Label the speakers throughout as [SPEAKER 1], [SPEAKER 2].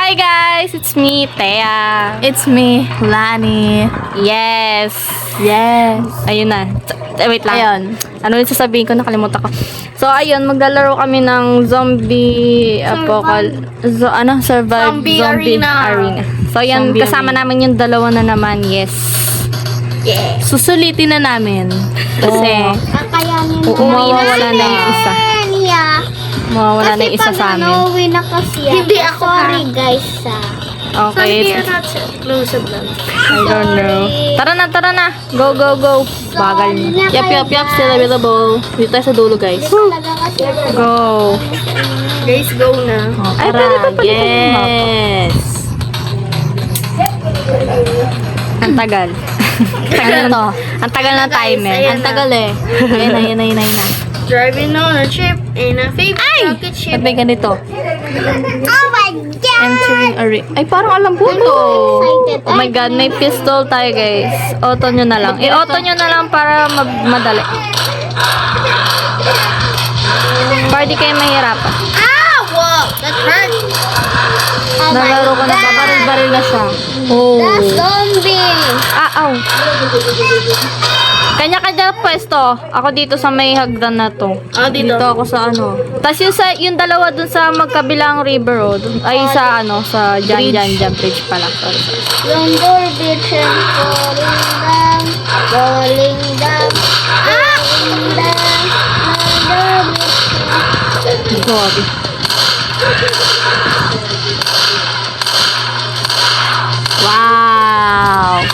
[SPEAKER 1] Hi guys! It's me, Thea.
[SPEAKER 2] It's me, Lani.
[SPEAKER 1] Yes!
[SPEAKER 2] Yes.
[SPEAKER 1] Ayun na. Wait lang.
[SPEAKER 2] Ayun.
[SPEAKER 1] Ano yung sasabihin ko? Nakalimutan ko. So, ayun. Maglalaro kami ng zombie
[SPEAKER 2] Zombie arena.
[SPEAKER 1] So, ayun.
[SPEAKER 2] Zombie
[SPEAKER 1] Kasama
[SPEAKER 2] arena.
[SPEAKER 1] namin yung dalawa na naman. Yes.
[SPEAKER 2] Susulitin na namin.
[SPEAKER 1] Kasi,
[SPEAKER 3] Kakayanin
[SPEAKER 1] mawawala na yung isa. Mawawala na yung isa sa amin.
[SPEAKER 3] Uwi na kasi
[SPEAKER 2] Hindi ako,
[SPEAKER 3] Sorry guys
[SPEAKER 1] Okay.
[SPEAKER 2] not exclusive lang.
[SPEAKER 1] I don't know. Tara na. Go, go, go. Bagal na.
[SPEAKER 2] Yup, still available. Dito tayo sa dulo, guys.
[SPEAKER 3] Talaga kasi
[SPEAKER 1] Go.
[SPEAKER 2] Guys, go na.
[SPEAKER 1] Ay, pwede pa pala yung map.
[SPEAKER 2] Yes.
[SPEAKER 1] Ang tagal. Tagal na to. Ang tagal na timer.
[SPEAKER 2] Ayan
[SPEAKER 1] Ang
[SPEAKER 2] na.
[SPEAKER 1] tagal eh. Ayun na.
[SPEAKER 2] Driving on a trip in a favorite rocket ship.
[SPEAKER 1] Sabi ganito.
[SPEAKER 3] Oh my God!
[SPEAKER 1] Entering a Ay, parang alam ko to. Oh my God, may pistol tayo guys. Auto nyo na lang. I-auto nyo na lang para madali. Para di kayo mahirapan.
[SPEAKER 3] Ah! Wow! That hurt! Oh my
[SPEAKER 1] Nalaro ko na.
[SPEAKER 3] God.
[SPEAKER 1] Baril na siya. Oh.
[SPEAKER 3] That's zombie!
[SPEAKER 1] Aw. Kanya-kanya pwesto. Ako dito sa may hagdan na to.
[SPEAKER 2] Dito.
[SPEAKER 1] Ako sa ano. Tapos yung dalawa dun sa magkabilang river road. Ay sa ano, sa Jan Bridge pala. Sorry.
[SPEAKER 3] Lumber beach and falling down. Ah! Lumber beach.
[SPEAKER 1] Grabe. Wow.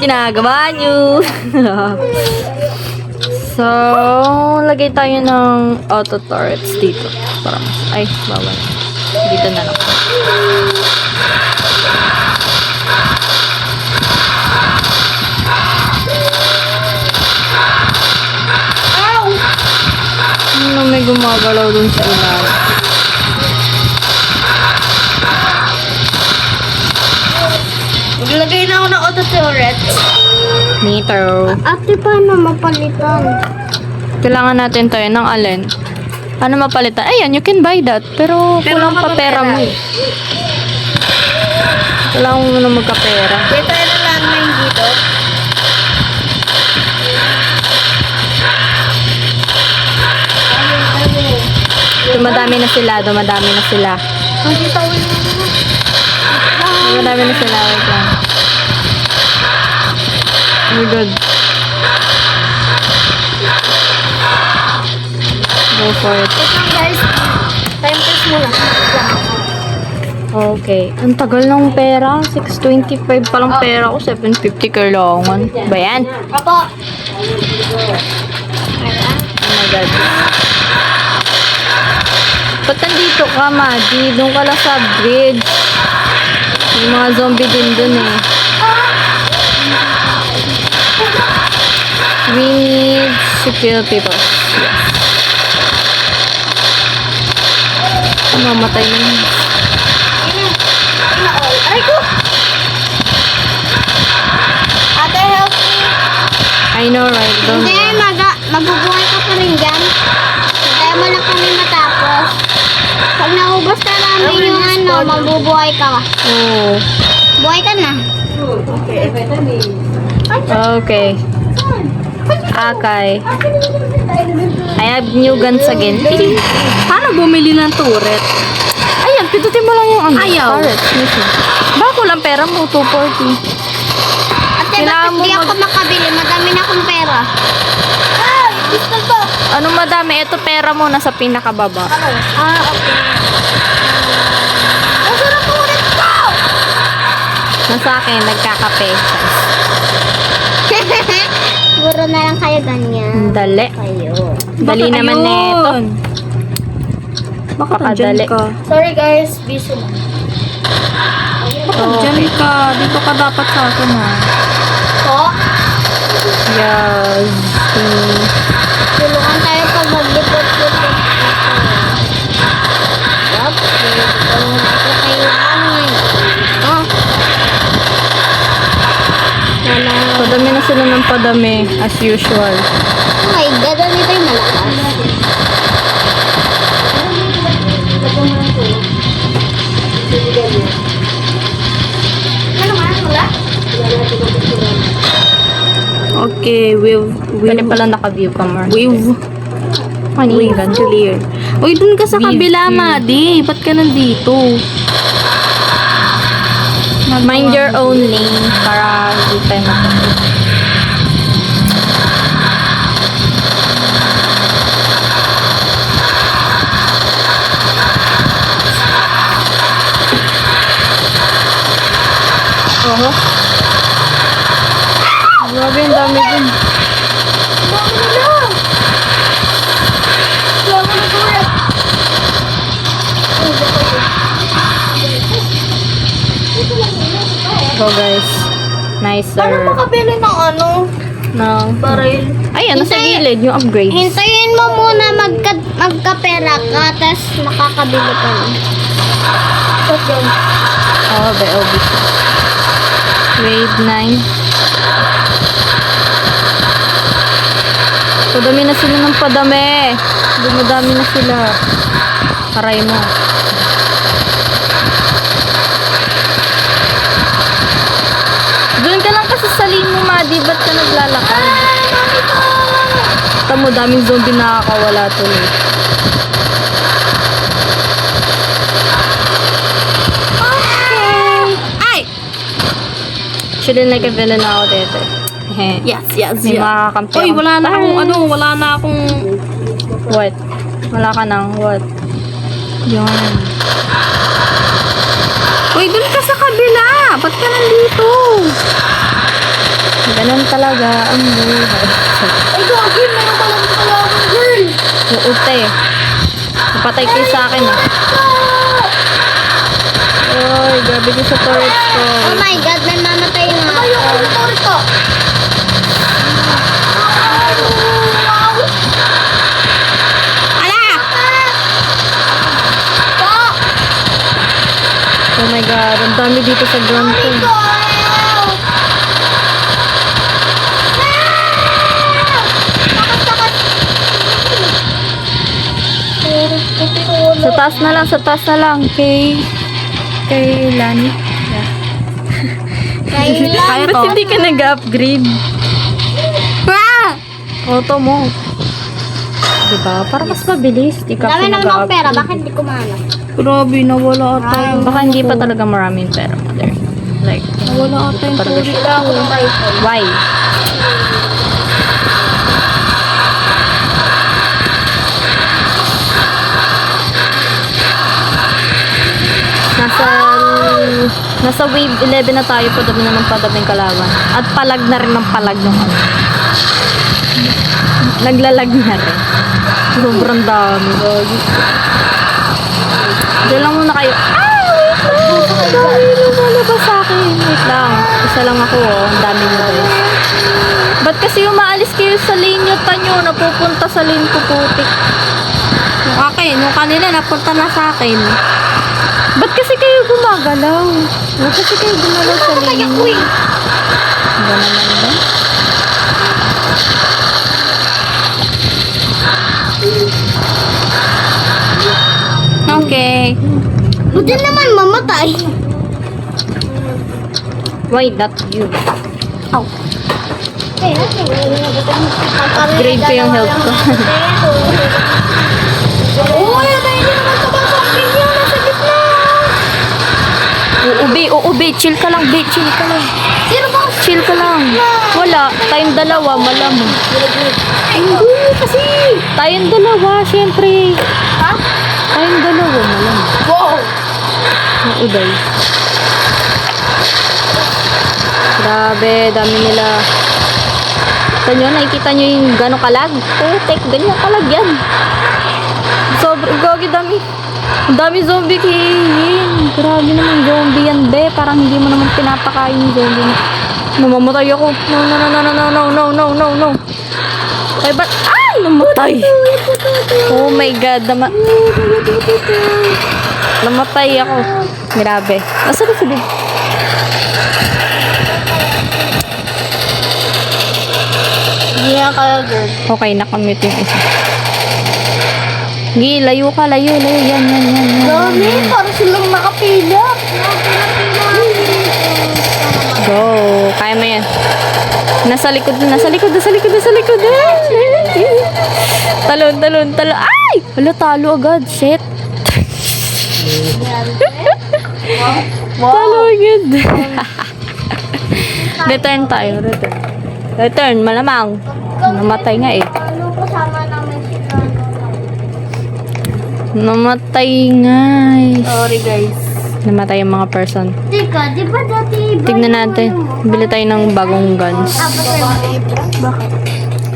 [SPEAKER 1] Ginagawa nyo. So, lagay tayo ng auto turrets dito. Para ay, bawal. Dito na lang. Ano may gumagalaw dun sa ilalim?
[SPEAKER 2] Maglagay na ako ng auto turret.
[SPEAKER 1] Meter.
[SPEAKER 3] Ate, paano mapalitan?
[SPEAKER 1] Kailangan natin tayo ng alin. Ano mapalitan? Ayan, you can buy that. Pero kulang pa pera mo eh. Kailangan mo na magkapera.
[SPEAKER 2] Dito na landmine dito.
[SPEAKER 1] Dumadami na sila. Dumadami na sila. Wait lang. Oh good. Go for it.
[SPEAKER 3] Guys, time test muna.
[SPEAKER 1] Okay. Ang tagal ng pera. 625 palang pera ko. 750 kailangan. Ba yan?
[SPEAKER 3] Apo.
[SPEAKER 1] Oh my God. Ba't nandito ka, Maddie? Doon ka lang sa bridge. May mga zombie din dun eh. We need to kill people. Yes. Mamatay na yun.
[SPEAKER 3] Aray ko! Ate, help me.
[SPEAKER 1] I know, right? Don't
[SPEAKER 3] Hindi, mabubuhay ka pa rin dyan. Kaya mo lang kami matapos. Pag naubos na namin yung ano, mabubuhay ka.
[SPEAKER 1] Oh.
[SPEAKER 3] Buhay ka na.
[SPEAKER 1] Okay. I have new guns again.
[SPEAKER 2] Paano bumili ng turret?
[SPEAKER 1] Ayan, pindutin mo lang yung ano.
[SPEAKER 2] Ayaw.
[SPEAKER 1] Turret. Mission. Baka kulang pera mo, 240.
[SPEAKER 3] Ate,
[SPEAKER 1] Kailangan
[SPEAKER 3] bakit
[SPEAKER 1] mo
[SPEAKER 3] di ako makabili? Madami na akong pera. Gusto ko.
[SPEAKER 1] Anong madami? Ito pera mo, nasa pinakababa.
[SPEAKER 3] Okay. Masarap po ulit ko!
[SPEAKER 1] Nasa akin, nagkakape.
[SPEAKER 3] Siguro na lang kayo ganyan.
[SPEAKER 1] Dali.
[SPEAKER 3] Kayo.
[SPEAKER 1] Dali naman nito. Pakadali.
[SPEAKER 2] Sorry guys, busy lang.
[SPEAKER 1] Okay.
[SPEAKER 2] ka. Dito ka dapat sa akin ha.
[SPEAKER 3] Po,
[SPEAKER 1] Yes.
[SPEAKER 3] tulungan tayo pag maglipot-lipot. Yup, tulungan natin kayo namin. Oh.
[SPEAKER 1] Padami na sila ng padami, as usual.
[SPEAKER 3] Oh my God, ano ito yung malakas?
[SPEAKER 2] Ano man, wala?
[SPEAKER 1] Okay, Pwede pala naka-view ka, Mar. Wave clear.
[SPEAKER 2] Uy, dun ka sa
[SPEAKER 1] View
[SPEAKER 2] kabila,
[SPEAKER 1] clear.
[SPEAKER 2] Madi. Ba't ka nandito?
[SPEAKER 1] Mind your own lane para hindi tayo matapos. Oho. Grabe, ang dami dun. So guys, nicer.
[SPEAKER 2] Paano makabili ng ano?
[SPEAKER 1] No.
[SPEAKER 2] Baril.
[SPEAKER 1] Ayan, nasa gilid yung upgrades.
[SPEAKER 3] Hintayin mo muna magkapera ka, tapos makakabili ka na.
[SPEAKER 2] Ba't yun?
[SPEAKER 1] Oh, be obvious. Grade 9. Padami na sila ng padami. Dumadami na sila. Aray mo. Doon ka lang kasi sa lane mo, Madi. Ba't ka naglalakad? Tamo, daming zombie nakakawala tuloy.
[SPEAKER 2] Ay!
[SPEAKER 1] Actually, nag-villain na ako dito. Heh.
[SPEAKER 2] Yes.
[SPEAKER 1] May makakampi
[SPEAKER 2] Uy,
[SPEAKER 1] akong-
[SPEAKER 2] wala na akong ano, wala na akong...
[SPEAKER 1] What? Wala ka nang what? Yun.
[SPEAKER 2] Uy, dun ka sa kabila! Ba't ka nandito?
[SPEAKER 1] Ganun talaga ang buhay.
[SPEAKER 2] Ay, gagi, meron ka lang kalaban, girl!
[SPEAKER 1] Uute. Napatay kayo sa akin ah. Oy, grabe kayo sa turrets ko.
[SPEAKER 3] Oh my God, may mamatay na ako.
[SPEAKER 2] Torto! Ala!
[SPEAKER 1] Oh my god, ang dami dito sa ground ko. Sa taas na lang, kay Lani.
[SPEAKER 2] Kaya
[SPEAKER 1] Ba't
[SPEAKER 2] ko.
[SPEAKER 1] hindi ka nag-upgrade?
[SPEAKER 2] Ah!
[SPEAKER 1] Auto mo. Diba? Para mas mabilis. Di ka
[SPEAKER 3] Dami
[SPEAKER 1] pa
[SPEAKER 3] naman ng pera,
[SPEAKER 1] nag-upgrade.
[SPEAKER 3] bakit di ko mahanap?
[SPEAKER 2] Grabe, nawala ata yung...
[SPEAKER 1] Baka hindi pa talaga maraming pera, mother. Like,
[SPEAKER 2] Nawala ata yung
[SPEAKER 1] Talaga
[SPEAKER 2] tubig
[SPEAKER 1] siya.
[SPEAKER 2] ko.
[SPEAKER 1] why? Nasa wave 11 na tayo, padami na ng padaming kalaban. At palag na rin ng palag ng ano. Naglalag na rin. Sobrang dami. Diyan lang muna kayo. Wait lang. Ang dami lumalabas sa akin. Wait lang. Isa lang ako oh. Ang dami nyo guys. Ba't kasi umaalis kayo sa lane nyo, tanyo? Napupunta sa lane ko putik.
[SPEAKER 2] Yung akin, yung kanila napunta na sa akin.
[SPEAKER 1] Ba't kasi kayo gumagalaw? Ba't kasi kayo gumagalaw sa lane nyo? Ba naman ba?
[SPEAKER 2] Okay.
[SPEAKER 3] Buti naman mamatay.
[SPEAKER 1] Why not you?
[SPEAKER 3] Grade
[SPEAKER 1] ko yung health ko.
[SPEAKER 3] Uy, tayo naman sa basakin niya. Nasa gitna.
[SPEAKER 1] Uubi, chill ka lang, babe, chill ka lang.
[SPEAKER 3] Sino ba?
[SPEAKER 1] Chill ka lang. Wala, tayong dalawa, malamang.
[SPEAKER 3] Hindi kasi.
[SPEAKER 1] Tayong dalawa, syempre.
[SPEAKER 3] Ha?
[SPEAKER 1] Tayong dalawa, malamang.
[SPEAKER 3] Wow.
[SPEAKER 1] Ang uday. Grabe, dami nila. Kita nyo, nakikita nyo yung gano'ng kalag? Putek, ganyan kalag yan. Sobrang gogi, dami. Ang dami zombie kihin. Grabe naman zombie yan, be. Parang hindi mo naman pinapakain yung zombie. Namamatay ako. No. Ay, ba't? Ay, namatay. Oh my God. Namatay ako. Grabe. Asa na sila?
[SPEAKER 2] Hindi nga kaya, girl.
[SPEAKER 1] Okay, nakamute yung isa. Gi, layo ka, layo. Yan.
[SPEAKER 3] Dami, para silang nakapila.
[SPEAKER 1] Go. Kaya mo yan. Nasa likod. Talon. Ay! Hala, talo agad. Shit. Talo agad. Return tayo. Return, malamang. Namatay nga eh.
[SPEAKER 3] Ano kasama namin si Lolo?
[SPEAKER 1] Namatay nga eh.
[SPEAKER 2] Sorry, guys.
[SPEAKER 1] Namatay yung mga person.
[SPEAKER 3] Teka, di ba dati iba
[SPEAKER 1] Tignan
[SPEAKER 3] yung
[SPEAKER 1] natin.
[SPEAKER 3] ano mo?
[SPEAKER 1] Bili tayo ng bagong guns.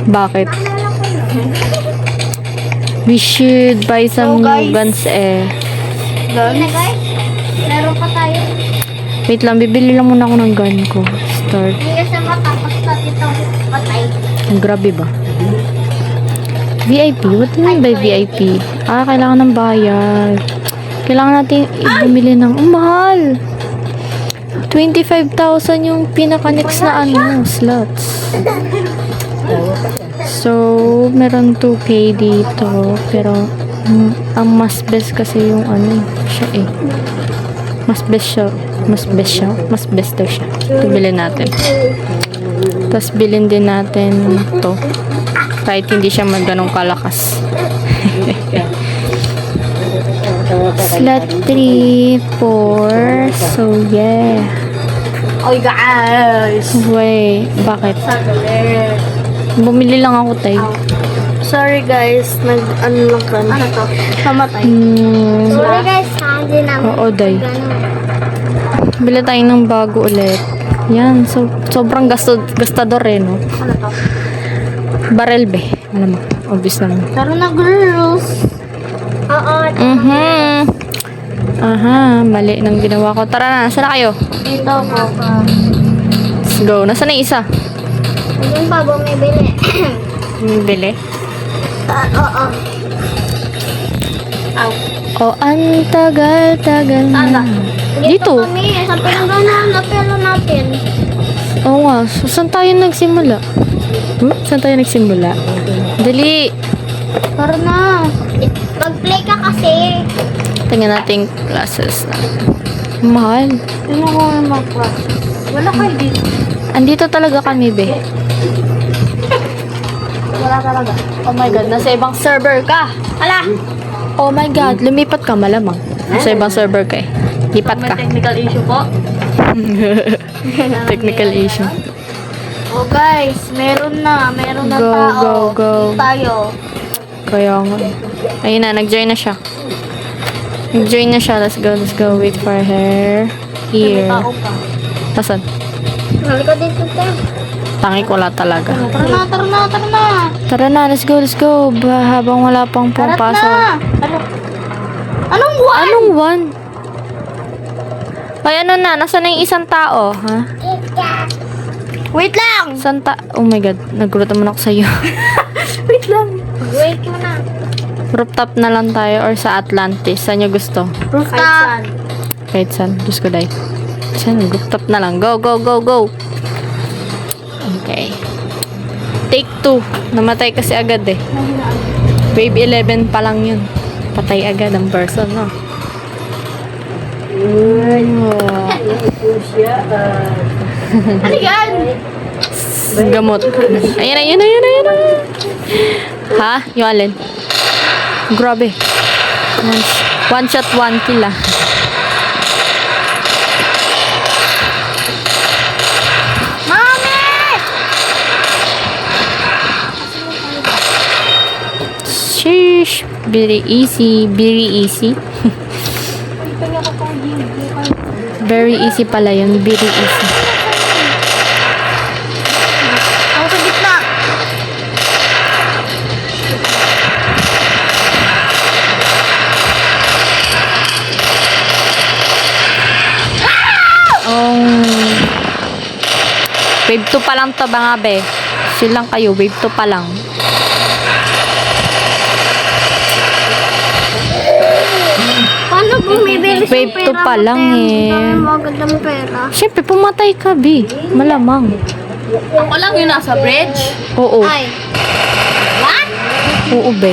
[SPEAKER 1] Bakit? We should buy some
[SPEAKER 2] So,
[SPEAKER 1] new
[SPEAKER 2] guys.
[SPEAKER 1] guns eh.
[SPEAKER 3] Sige, guys. Meron pa tayo.
[SPEAKER 1] Wait lang, bibili lang muna ako ng gun ko. Start.
[SPEAKER 3] Hindi kasi matapos natin itong patay.
[SPEAKER 1] Grabe ba? VIP? What do you mean by VIP? Kailangan ng bayad. Kailangan natin bumili ng... mahal! 25,000 yung pinaka-next na slots. So, meron 2K dito. Pero, ang mas best kasi yung siya eh. Mas best daw siya. Ito bilhin natin. Tapos bilhin din natin to. Kahit hindi siya ganong kalakas. Slot 3, 4. So, yeah.
[SPEAKER 2] Oy, guys.
[SPEAKER 1] Wait, bakit?
[SPEAKER 2] Saglit.
[SPEAKER 1] Bumili lang ako, tay.
[SPEAKER 2] Sorry, guys. Ano lang ka. Ano to? Namatay.
[SPEAKER 3] Sorry guys, hindi namin.
[SPEAKER 1] Oo, day.
[SPEAKER 3] Ganun.
[SPEAKER 1] Bili tayo ng bago ulit. Yan, sobrang gastador eh, no?
[SPEAKER 2] Ano to?
[SPEAKER 1] Barrel be. Alam mo, obvious naman.
[SPEAKER 2] Tara na, girls.
[SPEAKER 3] Oo,
[SPEAKER 1] Aha, mali nang ginawa ko. Tara na, saan na kayo?
[SPEAKER 2] Dito ako.
[SPEAKER 1] Let's go. Nasaan na yung isa?
[SPEAKER 3] Ayun pa, bumibili.
[SPEAKER 1] Bili.
[SPEAKER 3] Oo.
[SPEAKER 2] Ow.
[SPEAKER 1] Ang tagal na. Dito.
[SPEAKER 3] Kami, sa pinagano'n na pelo natin.
[SPEAKER 1] Oo nga, so, saan tayo nagsimula? Saan tayo nagsimula? Dali.
[SPEAKER 3] Tara na. Mag-play ka kasi.
[SPEAKER 1] Tingnan natin classes na. Mahal.
[SPEAKER 2] Tingnan ko yung mga class. Wala kayo dito.
[SPEAKER 1] Andito talaga kami, be.
[SPEAKER 2] Wala talaga.
[SPEAKER 1] Oh my God, nasa ibang server ka.
[SPEAKER 2] Hala!
[SPEAKER 1] Oh my God, lumipat ka malamang. Nasa ibang server ka eh. Lipat
[SPEAKER 2] May
[SPEAKER 1] ka.
[SPEAKER 2] technical issue po.
[SPEAKER 1] Technical issue.
[SPEAKER 2] Oh guys, meron na
[SPEAKER 1] Go,
[SPEAKER 2] tao.
[SPEAKER 1] go.
[SPEAKER 2] Tayo.
[SPEAKER 1] Kaya nga. Ayun na, nag-join na siya. Let's go. Wait for her. Here.
[SPEAKER 2] Tao pa.
[SPEAKER 1] Asan?
[SPEAKER 3] Halika dito, Tem.
[SPEAKER 1] Tangi ko wala talaga.
[SPEAKER 2] Tara na.
[SPEAKER 1] Tara na, let's go. Habang wala pang
[SPEAKER 2] Tara
[SPEAKER 1] pumpasok.
[SPEAKER 2] na. Anong buwan?
[SPEAKER 1] Anong one? Ay, ano na? Nasaan na yung isang tao? Ha?
[SPEAKER 2] Wait lang.
[SPEAKER 1] Oh my God, nagulat naman ako sa'yo.
[SPEAKER 2] Wait lang.
[SPEAKER 3] Wait mo na.
[SPEAKER 1] Rooftop na lang tayo or sa Atlantis. Saan nyo gusto?
[SPEAKER 2] Rooftop.
[SPEAKER 1] Kahit saan. Diyos ko, day. Saan? Rooftop na lang. Go. Okay. Take 2. Namatay kasi agad eh. Wave 11 pa lang yun. Patay agad ang person, no?
[SPEAKER 2] Ano yan?
[SPEAKER 1] Gamot. Ayan. Ha? Yung alin? Grabe. One shot, one kill ah.
[SPEAKER 2] Mami!
[SPEAKER 1] Sheesh. Very easy. Very easy pala yun. Very easy.
[SPEAKER 2] Ako sa gitna.
[SPEAKER 1] Wave 2 pa lang to mga be. Silang kayo. Wave 2 pa lang.
[SPEAKER 3] Paano bumibili
[SPEAKER 1] Wave 2 pa lang eh.
[SPEAKER 3] Dami mo agad ng pera.
[SPEAKER 1] Siyempre, pumatay ka, be. Malamang.
[SPEAKER 2] Ako lang yung nasa bridge.
[SPEAKER 1] Oo.
[SPEAKER 3] Ay.
[SPEAKER 1] Oo, be.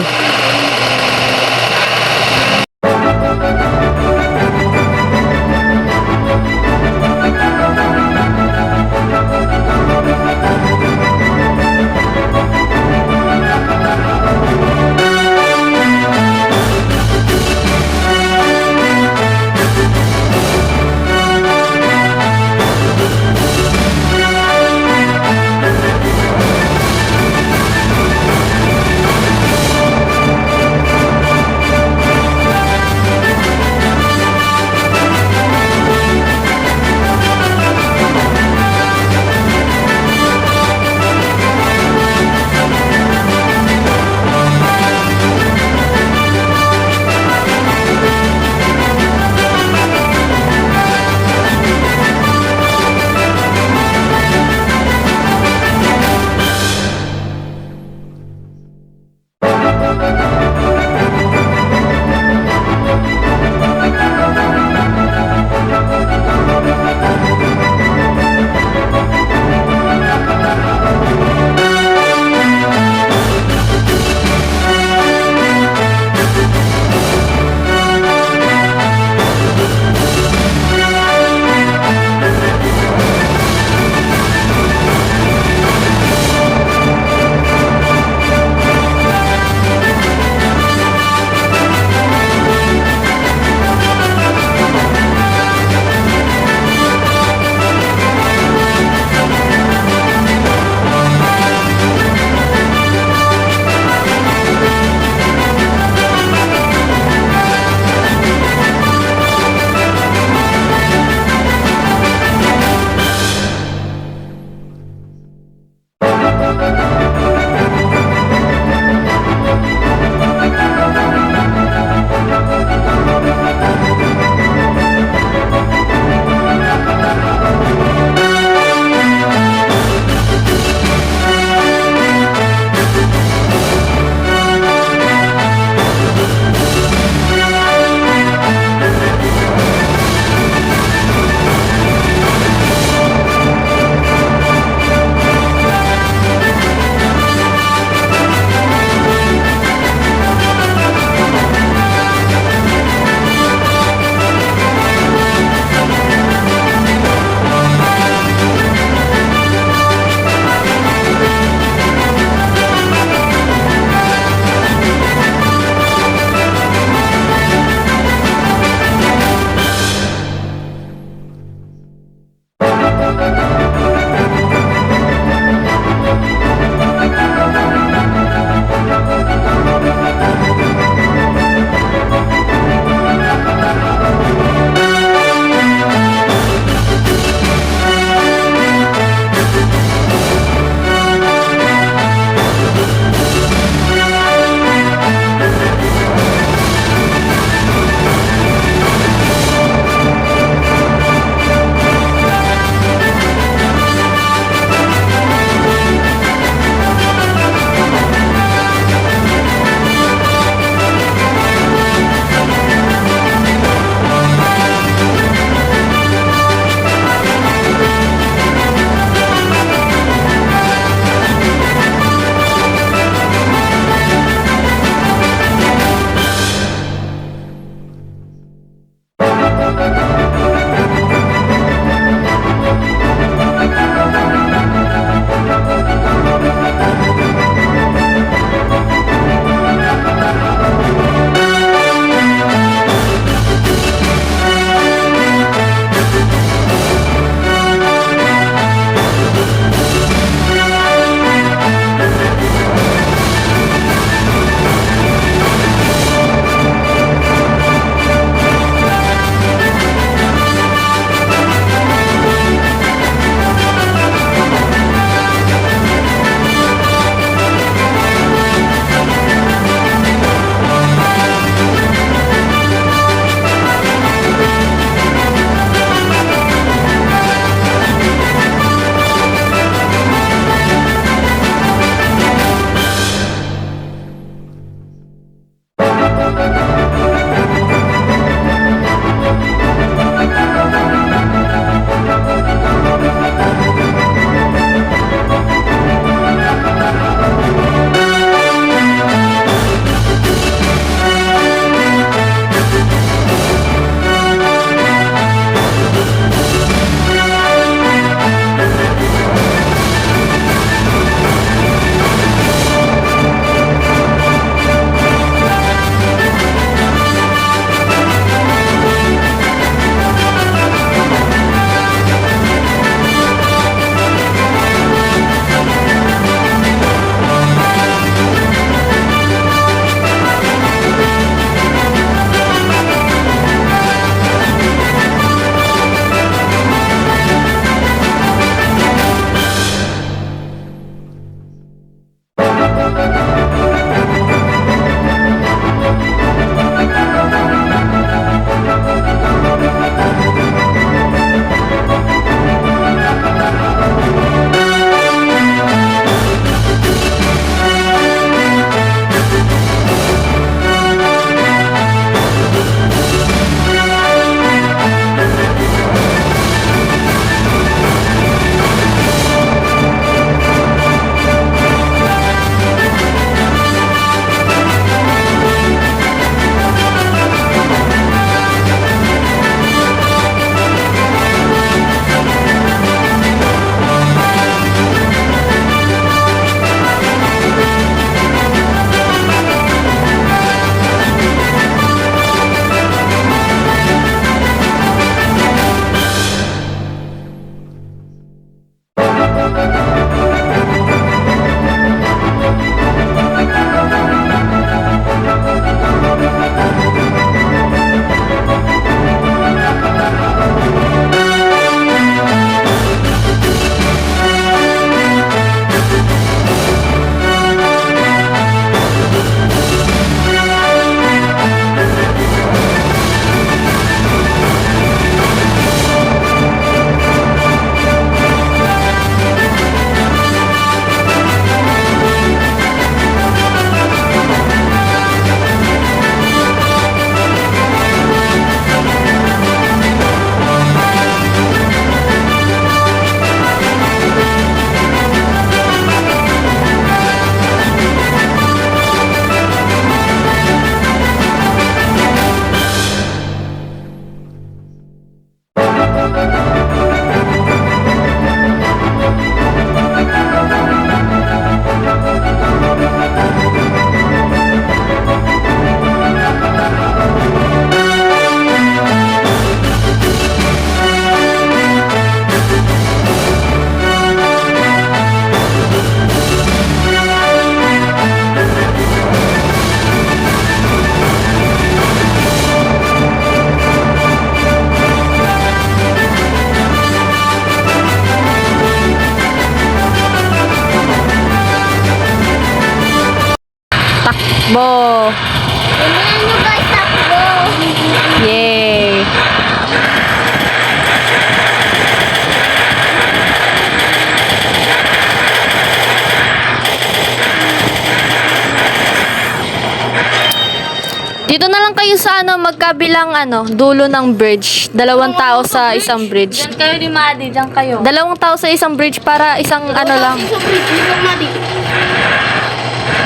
[SPEAKER 1] Dito na lang kayo sa magkabilang dulo ng bridge. 2 tao sa isang bridge.
[SPEAKER 2] Diyan kayo ni Maddie, diyan kayo.
[SPEAKER 1] 2 tao sa isang bridge para isang lang.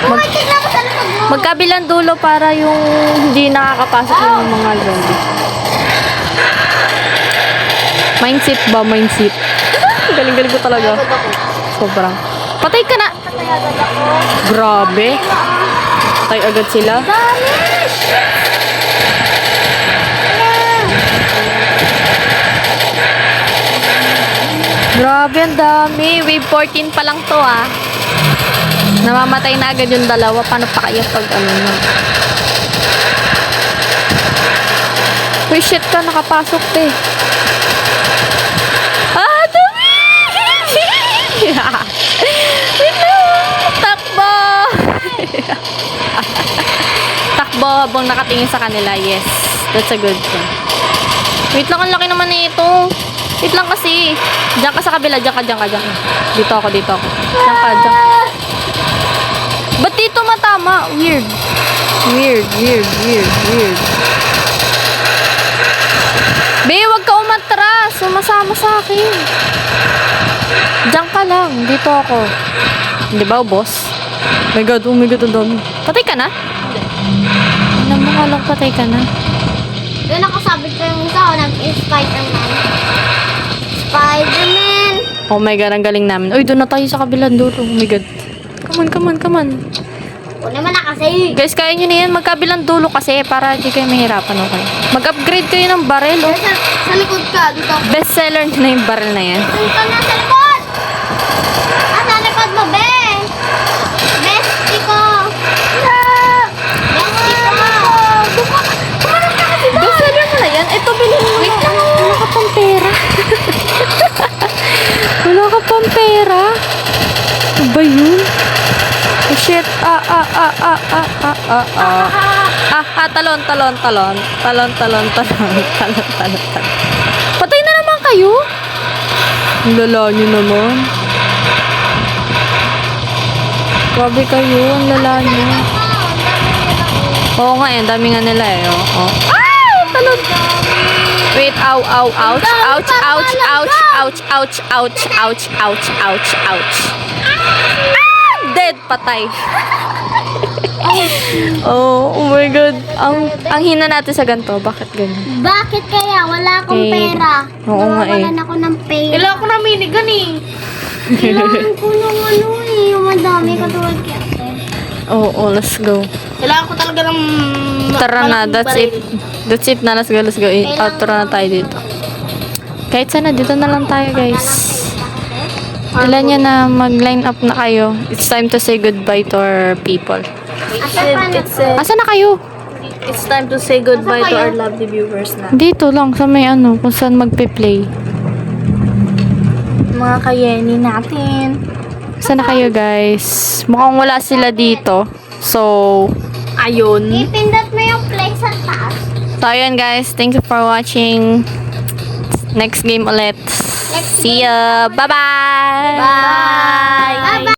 [SPEAKER 3] Buhay ka na ako sa likod mo.
[SPEAKER 1] Magkabilang dulo para yung hindi nakakapasok yung mga zombie. Mindset ba? Mindset. Galing-galing ko talaga. Sobrang. Patay ka na. Grabe. Patay agad sila. Grabe, ang dami. Wave 14 pa lang to Namamatay na agad yung 2. Paano pa kaya pag na? Uy, shit ka. Nakapasok dami! Hello! Takbo! Takbo habang nakatingin sa kanila. Yes. That's a good thing. Wait lang, ang laki naman nito. Wait lang kasi. Diyan ka sa kabila. Diyan ka. Dito ako. Diyan ka. Ba't dito matama? Weird. Be, wag ka umatras. Sumasama sa akin. Diyan ka lang. Dito ako. Hindi ba, boss? Oh my God, ang dami. Patay ka na? Alam mo nga lang, patay ka na.
[SPEAKER 3] Doon ako sabit ko yung isa, nag-Spider-Man. Spider-Man!
[SPEAKER 1] Oh my God, ang galing namin. Uy, doon na tayo sa kabilang dulo. Oh my God. Come on.
[SPEAKER 3] O naman na kasi.
[SPEAKER 1] Guys, kaya nyo na yan. Magkabilang dulo kasi para di kayo mahirapan, okay? Mag-upgrade kayo ng barrel, oh.
[SPEAKER 3] Sa likod ka, dito.
[SPEAKER 1] Best seller nyo na yung barrel na yan.
[SPEAKER 3] Doon ka na sa likod! Sa likod mo, be! Bestie ko! Bestie ko!
[SPEAKER 1] Best seller mo na yan? Ito, bilhin mo. Wait lang. Wala ka pang pera. Wala ka pang pera. Ano ba yun? Oh, shit. Talon. Patay na naman kayo? Ang lala nyo naman. Grabe kayo, ang lala nyo. Oo nga, ang dami nga nila Oh. Talon. Wait, ouch. Dead, patay. Oh my God. Ang hina natin sa ganito. Bakit ganyan?
[SPEAKER 3] Bakit kaya? Wala akong
[SPEAKER 1] Eh,
[SPEAKER 3] pera.
[SPEAKER 1] oo nga eh.
[SPEAKER 3] Nawawalan ako ng pera.
[SPEAKER 2] Kailangan ko na minigun
[SPEAKER 3] Kailangan ko ng yung madami katulad kaya.
[SPEAKER 1] Oo, let's go.
[SPEAKER 2] Kailangan ko talaga ng...
[SPEAKER 1] Tara na, that's it. That's it na, let's go. Outro na tayo dito. Kahit sana, dito na lang tayo, guys. Ilan niya na mag-line up na kayo. It's time to say goodbye to our people. Asa na kayo?
[SPEAKER 2] It's time to say goodbye to our lovely viewers na.
[SPEAKER 1] Dito lang, sa may kung saan magpe-play.
[SPEAKER 2] Mga kayeni natin.
[SPEAKER 1] Asa na kayo, guys? Mukhang wala sila dito. So,
[SPEAKER 2] Ayun.
[SPEAKER 3] Ipindot mo yung play sa taas.
[SPEAKER 1] so ayun, guys. Thank you for watching. Next game ulit. See ya. Bye-bye.
[SPEAKER 3] Bye-bye!